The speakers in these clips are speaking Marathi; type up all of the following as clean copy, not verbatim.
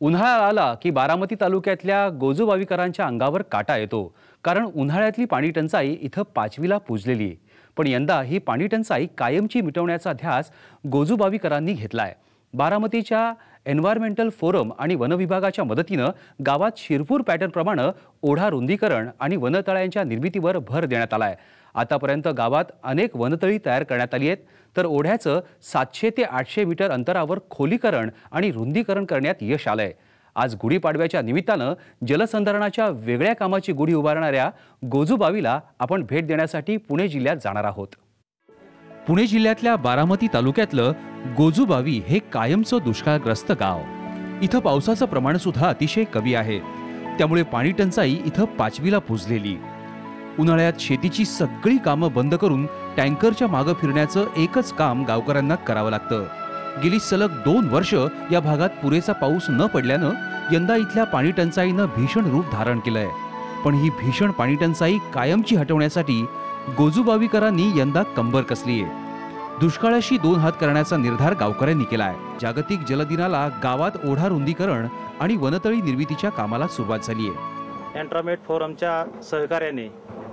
उन्हाळा आला की बारामती तालुक्यातल्या गोजूबावीकरांच्या अंगावर काटा येतो, कारण उन्हाळ्यातली पाणी टंचाई इथं पाचवीला पुजलेली. पण यंदा ही पाणी टंचाई कायमची मिटवण्याचा ध्यास गोजूबावीकरांनी घेतलाय. बारामतीच्या एन्व्हायरमेंटल फोरम आणि वनविभागाच्या मदतीनं गावात शिरपूर पॅटर्नप्रमाणे ओढा रुंदीकरण आणि वनतळ्यांच्या निर्मितीवर भर देण्यात आलाय. आतापर्यंत गावात अनेक वनतळी तयार करण्यात आली आहेत, तर ओढ्याचं 700 ते 800 मीटर अंतरावर खोलीकरण आणि रुंदीकरण करण्यात यश आलंय. आज गुढीपाडव्याच्या निमित्तानं जलसंधारणाच्या वेगळ्या कामाची गुढी उभारणाऱ्या गोजूबावीला आपण भेट देण्यासाठी पुणे जिल्ह्यात जाणार आहोत. पुणे जिल्ह्यातल्या बारामती तालुक्यातलं गोजूबावी हे कायमचं दुष्काळग्रस्त गाव. इथं पावसाचं प्रमाण सुद्धा अतिशय कमी आहे, त्यामुळे पाणी टंचाई इथं पाचवीला पुजलेली. उन्हाळ्यात शेतीची सगळी कामं बंद करून टँकरच्या मागे फिरण्याचं एकच काम गावकऱ्यांना करावं लागतं. गेली सलग 2 वर्ष या भागात पुरेसा पाऊस न पडल्यानं यंदा इथल्या पाणी टंचाईनं भीषण रूप धारण केलंय. पण ही भीषण पाणी टंचाई कायमची हटवण्यासाठी गोजूबावीकरांनी यंदा कंबर कसलीय. दुष्काळाशी 2 हात करण्याचा निर्धार गावकऱ्यांनी केलाय. जागतिक जलदिनाला गावात ओढा रुंदीकरण आणि वनतळी निर्मितीच्या कामाला सुरुवात झालीय. एन्व्हायरमेंट फोरमच्या सहकार्याने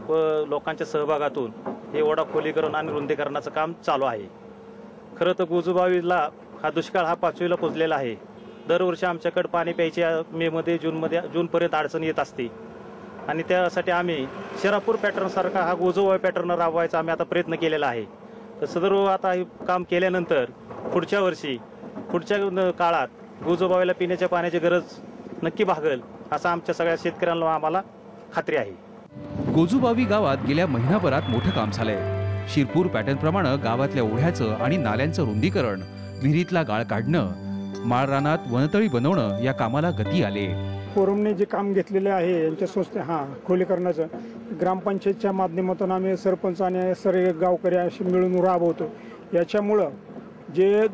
व लोकांच्या सहभागातून हे ओढा खोलीकरण आणि रुंदीकरणाचं काम चालू आहे. खरं तर गोजूबावीला हा दुष्काळ हा पाचवीला पोचलेला आहे. दरवर्षी आमच्याकडे पाणी प्यायची मेमध्ये जूनपर्यंत अडचण येत असते आणि त्यासाठी आम्ही शिरापूर पॅटर्नसारखा हा गोजूबावी पॅटर्न राबवायचा आम्ही आता प्रयत्न केलेला आहे. तर सदर आता हे काम केल्यानंतर पुढच्या काळात गोजूबावीला पिण्याच्या पाण्याची गरज नक्की भागेल असं आमच्या सगळ्या शेतकऱ्यांना आम्हाला खात्री आहे. गोजूबावी गावात गेल्या महिनाभरात मोठं काम झालंय. शिरपूर पॅटर्नप्रमाणे गावातल्या ओढ्याचं आणि नाल्यांचं रुंदीकरण, विहिरीतला गाळ काढणं, माळरानात वनतळी बनवणं या कामाला गती आले. फोरमने जे काम घेतलेले आहे यांच्या संस्थे खोलीकरणाचं ग्रामपंचायतच्या माध्यमातून आम्ही सरपंच आणि सर्व गावकरी असे मिळून राबवतो. याच्यामुळं जे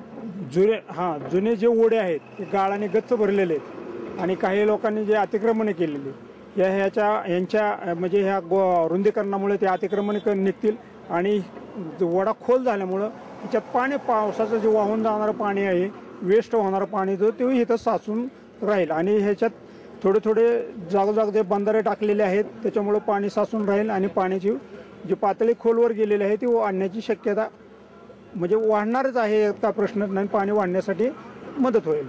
जुने जे ओढे आहेत ते गाळाने गच्च भरलेले आहेत आणि काही लोकांनी जे अतिक्रमणे केलेली यांच्या म्हणजे ह्या रुंदीकरणामुळे ते अतिक्रमण निघतील आणि ओढा खोल झाल्यामुळं त्याच्यात पावसाचं जे वाहून जाणारं पाणी आहे, वेस्ट होणारं पाणी ते इथं साचून राहील आणि ह्याच्यात थोडे जागोजाग जे बंधारे टाकलेले आहेत त्याच्यामुळं पाणी साचून राहील आणि पाण्याची जी पातळी खोलवर गेलेली आहे ती वाढण्याची शक्यता म्हणजे वाढणारच आहे. का प्रश्न नाही, पाणी वाढण्यासाठी मदत होईल.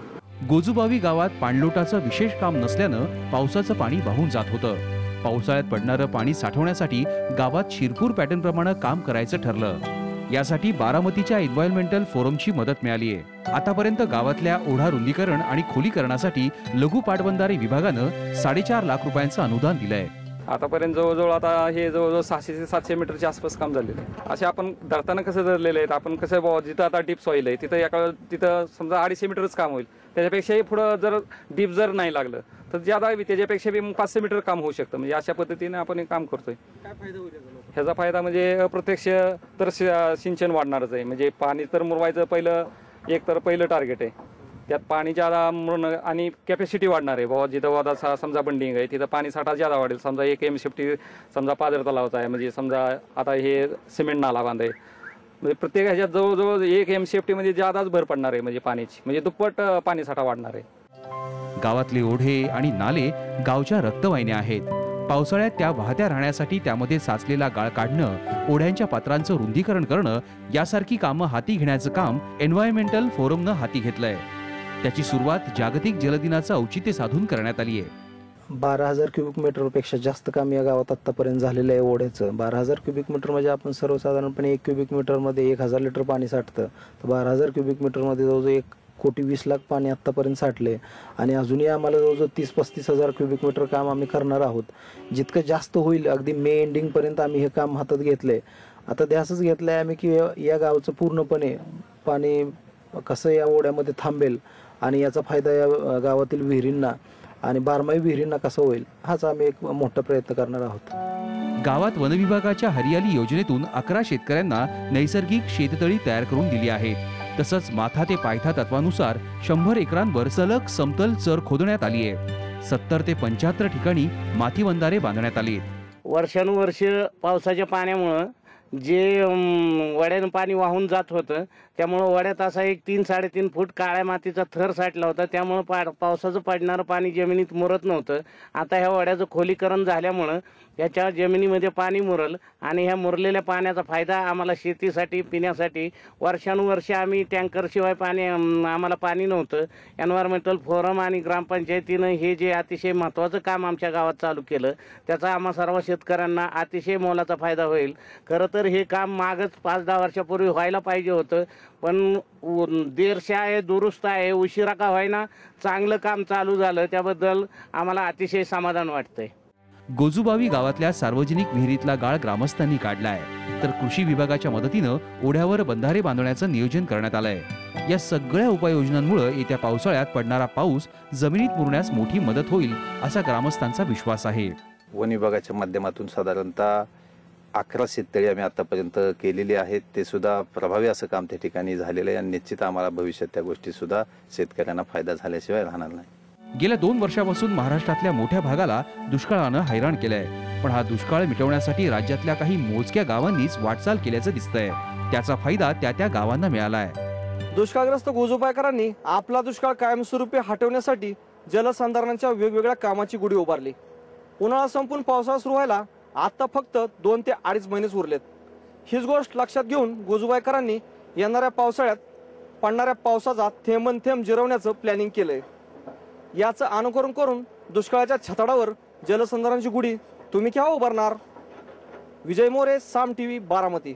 गोजूबावी गावात पाणलोटाचं विशेष काम नसल्यानं पावसाचं पाणी वाहून जात होतं. पावसाळ्यात पडणारं पाणी साठवण्यासाठी गावात शिरपूर पॅटर्नप्रमाणे काम करायचं ठरलं. यासाठी बारामतीच्या एन्व्हायरमेंटल फोरमची मदत मिळाली आहे. आतापर्यंत गावातल्या ओढा रुंदीकरण आणि खोलीकरणासाठी लघु पाटबंधारे विभागानं 4.5 लाख रुपयांचं अनुदान दिलंय. आतापर्यंत जवळजवळ आता हे जवळजवळ 600 ते 700 मीटरच्या आसपास काम झालेलं आहे. असे आपण धरताना कसं धरलेले आहेत, आपण कसं जिथं आता डीप सॉईल आहे तिथं समजा 250 मीटरच काम होईल. त्याच्यापेक्षाही पुढं जर डीप जर नाही लागलं तर ज्यादा त्याच्यापेक्षा 500 मीटर काम होऊ शकतं. म्हणजे अशा पद्धतीने आपण हे काम करतोय. काय फायदा होईल ह्याचा फायदा म्हणजे अप्रत्यक्ष तर सिंचन वाढणारच आहे. म्हणजे पाणी तर मुरवायचं पहिलं टार्गेट आहे. त्यात पाणी ज्यादा मुरणं आणि कॅपॅसिटी वाढणार आहे. बाबा जिथं वादा समजा बंडिंग आहे तिथं पाणी साठा ज्यादा वाढेल. समजा 1 MCFT समजा पाझर तलावाचा आहे, म्हणजे समजा आता हे सिमेंट नाला बांध आहे, म्हणजे प्रत्येक ह्याच्यात जवळजवळ 1 MCFT म्हणजे ज्यादाच भर पडणार आहे. म्हणजे पाण्याची म्हणजे दुप्पट पाणी साठा वाढणार आहे. गावातले ओढे आणि नाले गावच्या रक्तवाहिन्या आहेत. पावसाळ्यात त्या वाहत्या राहण्यासाठी त्यामध्ये साचलेला गाळ काढणं, ओढ्यांच्या पात्रांचं रुंदीकरण करणं यासारखी कामं हाती घेण्याचं काम एन्व्हायरमेंटल फोरमनं हाती घेतलंय. त्याची सुरुवात जागतिक जलदिनाचं औचित्य साधून करण्यात आली आहे. 12,000 क्युबिक मीटरपेक्षा जास्त काम या गावात आतापर्यंत झालेलं आहे ओढ्याचं. 12,000 क्युबिक मीटर म्हणजे आपण सर्वसाधारणपणे 1 क्युबिक मीटरमध्ये 1,000 लिटर पाणी साठतं. तर 12,000 क्युबिक मीटरमध्ये जवळजवळ 1,20,00,000 पाणी आत्तापर्यंत साठले आणि अजूनही आम्हाला जवळजवळ 30-35 हजार क्युबिक मीटर काम आम्ही करणार आहोत. जितकं जास्त होईल अगदी मे एंडिंगपर्यंत आम्ही हे काम हातात घेतलंय. आता ध्यासच घेतलाय आम्ही की या गावचं पूर्णपणे पाणी कसं या ओढ्यामध्ये थांबेल आणि याचा फायदा या गावातील विहिरींना आणि बारमाही विहिरींना कसा होईल हाच आम्ही एक मोठा प्रयत्न करणार आहोत. गावात वनविभागाच्या हरियाली योजनेतून 11 शेतकऱ्यांना नैसर्गिक शेततळी तयार करून दिली आहेत. तसंच माथा ते पायथा तत्वानुसार 100 एकरांवर सलग समतल चर खोदण्यात आली आहे. 70 ते 75 ठिकाणी माथी बंधारे बांधण्यात आले. वर्षानुवर्ष पावसाच्या पाण्यामुळे जे वड्यानं पाणी वाहून जात होतं, त्यामुळं वड्यात असा एक 3-3.5 फूट काळ्या मातीचा थर साठला होता. त्यामुळं पावसाचं पडणारं पाणी जमिनीत मुरत नव्हतं. आता ह्या वड्याचं खोलीकरण झाल्यामुळं याच्या जमिनीमध्ये पाणी मुरल आणि ह्या मुरलेल्या पाण्याचा फायदा आम्हाला शेतीसाठी, पिण्यासाठी वर्षानुवर्षे आम्ही टँकरशिवाय पाणी आम्हाला पाणी नव्हतं. एन्व्हायरमेंटल फोरम आणि ग्रामपंचायतीनं हे जे अतिशय महत्त्वाचं काम आमच्या गावात चालू केलं, त्याचा आम्हा सर्व शेतकऱ्यांना अतिशय मोलाचा फायदा होईल. खरं तर हे काम मागच 5-10 वर्षापूर्वी व्हायला पाहिजे होतं, पण देरशा आहे, दुरुस्त आहे, उशिरा का होईना चांगलं काम चालू झालं. त्याबद्दल आम्हाला अतिशय समाधान वाटतंय. गोजूबावी गावातल्या सार्वजनिक विहिरीतला गाळ ग्रामस्थांनी काढलाय, तर कृषी विभागाच्या मदतीनं ओढ्यावर बंधारे बांधण्याचं नियोजन करण्यात आलंय. या सगळ्या उपाययोजनांमुळे येत्या पावसाळ्यात पडणारा पाऊस जमिनीत मुरण्यास मोठी मदत होईल असा ग्रामस्थांचा विश्वास आहे. वन विभागाच्या माध्यमातून साधारणतः 11 शेततळी आम्ही आतापर्यंत केलेली आहेत. ते सुद्धा प्रभावी असं काम त्या ठिकाणी झालेलं आहे आणि निश्चित आम्हाला भविष्यात त्या गोष्टी सुद्धा शेतकऱ्यांना फायदा झाल्याशिवाय राहणार नाही. गेल्या 2 वर्षापासून महाराष्ट्रातल्या मोठ्या भागाला दुष्काळानं हैराण केलंय, पण हा दुष्काळ मिटवण्यासाठी राज्यातल्या काही मोजक्या गावांनीच वाटचाल केल्याचं दिसतंय. त्याचा फायदा त्या गावांना मिळालाय. दुष्काळग्रस्त गोजूबाईकरांनी आपला दुष्काळ कायमस्वरूपी हटवण्यासाठी जलसंधारणाच्या वेगवेगळ्या कामाची गुढी उभारली. उन्हाळा संपून पावसाळा सुरू व्हायला आता फक्त 2 ते 2.5 महिनेच उरलेत. हीच गोष्ट लक्षात घेऊन गोजूबाईकरांनी येणाऱ्या पावसाळ्यात पडणाऱ्या पावसाचा थेंबन थेंब जिरवण्याचं प्लॅनिंग केलंय. याचं अनुकरण करून दुष्काळाच्या छताडावर जलसंधारणाची गुढी तुम्ही केव्हा उभारणार? विजय मोरे, साम टीव्ही, बारामती.